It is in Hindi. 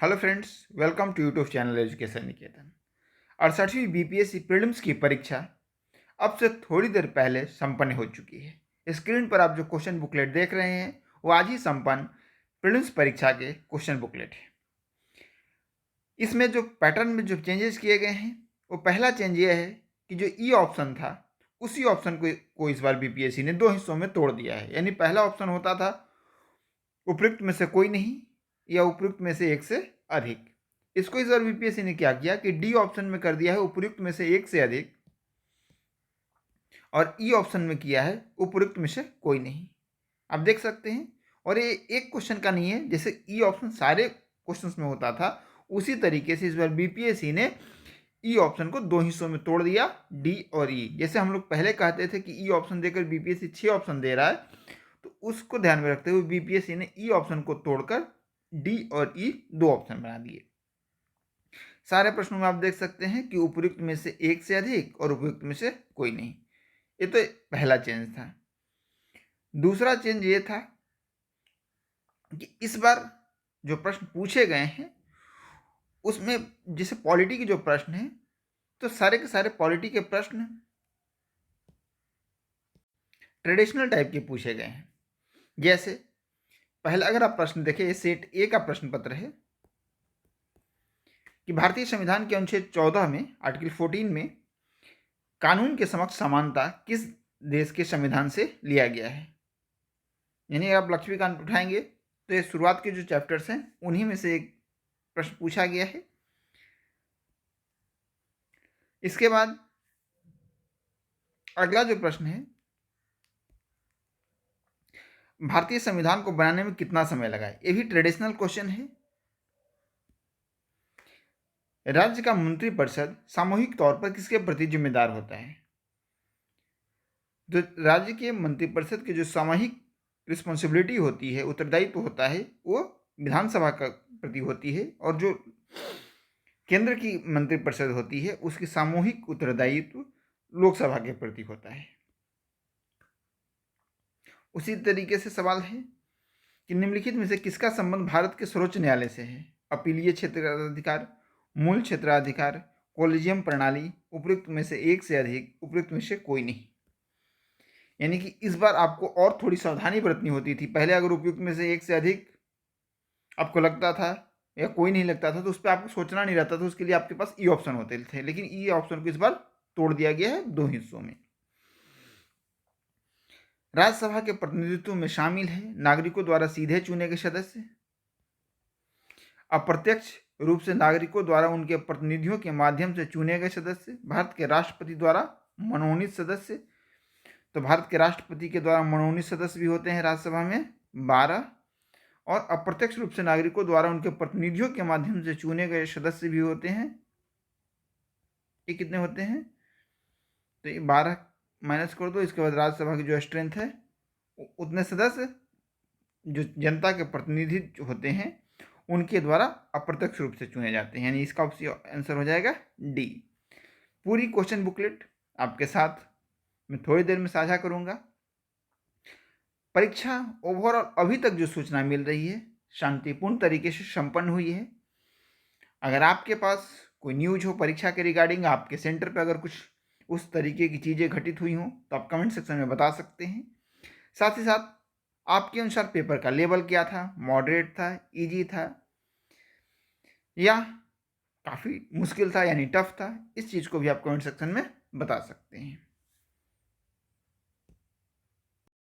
Hello friends, welcome to YouTube channel education Niketan. 68वीं बीपीएससी प्रीलिम्स की परीक्षा अब से थोड़ी देर पहले संपन्न हो चुकी है। स्क्रीन पर आप जो क्वेश्चन बुकलेट देख रहे हैं वो आज ही संपन्न प्रीलिम्स परीक्षा के क्वेश्चन बुकलेट है। इसमें जो पैटर्न में जो चेंजेस किए गए हैं वो पहला चेंज ये है कि जो ई ऑप्शन था उसी ऑप्शन को इस बार बीपीएससी ने दो हिस्सों में तोड़ दिया है। यानी पहला ऑप्शन होता था उपयुक्त में से कोई नहीं या उपयुक्त में से एक से अधिक। इसको इस बार बीपीएससी ने क्या किया कि डी ऑप्शन में कर दिया है उपयुक्त में से एक से अधिक, और ई ऑप्शन में किया है उपयुक्त में से कोई नहीं। आप देख सकते हैं। और ये एक क्वेश्चन का नहीं है, जैसे ई ऑप्शन सारे क्वेश्चंस में होता था उसी तरीके से इस बार बीपीएससी ने ई ऑप्शन को दो हिस्सों में तोड़ दिया, डी और ई। जैसे हम लोग पहले कहते थे कि ई ऑप्शन देकर बीपीएससी 6 ऑप्शन दे रहा है, तो उसको ध्यान में रखते हुए बीपीएससी ने ई ऑप्शन को तोड़कर डी और ई दो ऑप्शन बना दिए। सारे प्रश्नों में आप देख सकते हैं कि उपयुक्त में से एक से अधिक और उपयुक्त में से कोई नहीं। ये तो पहला चेंज था। दूसरा चेंज ये था कि इस बार जो प्रश्न पूछे गए हैं उसमें जैसे पॉलिटी के जो प्रश्न हैं तो सारे के सारे पॉलिटी के प्रश्न ट्रेडिशनल टाइप के पूछे गए हैं। जैसे पहला अगर आप प्रश्न देखें, ये सेट ए का प्रश्न पत्र है कि भारतीय संविधान के अनुच्छेद 14 में आर्टिकल 14 में कानून के समक्ष समानता किस देश के संविधान से लिया गया है। यानी आप लक्ष्मीकांत उठाएंगे तो ये शुरुआत के जो चैप्टर्स हैं उन्हीं में से एक प्रश्न पूछा गया है। इसके बाद अगला जो प्रश्न है, भारतीय संविधान को बनाने में कितना समय लगा। ये भी ट्रेडिशनल क्वेश्चन है। राज्य का मंत्रिपरिषद सामूहिक तौर पर किसके प्रति जिम्मेदार होता है। जो राज्य के मंत्रिपरिषद की जो सामूहिक रिस्पॉन्सिबिलिटी होती है, उत्तरदायित्व होता है, वो विधानसभा का प्रति होती है, और जो केंद्र की मंत्रिपरिषद होती है उसकी सामूहिक उत्तरदायित्व लोकसभा के प्रति होता है। उसी तरीके से सवाल है कि निम्नलिखित में से किसका संबंध भारत के सर्वोच्च न्यायालय से है। अपीलीय क्षेत्राधिकार, मूल क्षेत्राधिकार, कोलिजियम प्रणाली, उपयुक्त में से एक से अधिक, उपयुक्त में से कोई नहीं। यानी कि इस बार आपको और थोड़ी सावधानी बरतनी होती थी। पहले अगर उपयुक्त में से एक से अधिक आपको लगता था या कोई नहीं लगता था तो उस पर आपको सोचना नहीं रहता था, उसके लिए आपके पास ई ऑप्शन होते थे। लेकिन ई ऑप्शन को इस बार तोड़ दिया गया है दो हिस्सों में। राज्यसभा के प्रतिनिधित्व में शामिल है नागरिकों द्वारा सीधे चुने गए सदस्य, अप्रत्यक्ष रूप से नागरिकों द्वारा उनके प्रतिनिधियों के माध्यम से चुने गए सदस्य, भारत के राष्ट्रपति द्वारा मनोनीत सदस्य। तो भारत के राष्ट्रपति के द्वारा मनोनीत सदस्य भी होते हैं राज्यसभा में 12, और अप्रत्यक्ष रूप से नागरिकों द्वारा उनके प्रतिनिधियों के माध्यम से चुने गए सदस्य भी होते हैं। ये कितने होते हैं, तो ये 12 माइनस कर दो। इसके बाद राज्यसभा की जो स्ट्रेंथ है उतने सदस्य जो जनता के प्रतिनिधि होते हैं उनके द्वारा अप्रत्यक्ष रूप से चुने जाते हैं। यानी इसका आंसर हो जाएगा डी। पूरी क्वेश्चन बुकलेट आपके साथ मैं थोड़ी देर में साझा करूंगा। परीक्षा ओवरऑल अभी तक जो सूचना मिल रही है शांतिपूर्ण तरीके से संपन्न हुई है। अगर आपके पास कोई न्यूज हो परीक्षा के रिगार्डिंग, आपके सेंटर पे अगर कुछ उस तरीके की चीज़ें घटित हुई हों तो आप कमेंट सेक्शन में बता सकते हैं। साथ ही साथ आपके अनुसार पेपर का लेवल क्या था, मॉडरेट था, इजी था या काफ़ी मुश्किल था यानी टफ था, इस चीज़ को भी आप कमेंट सेक्शन में बता सकते हैं।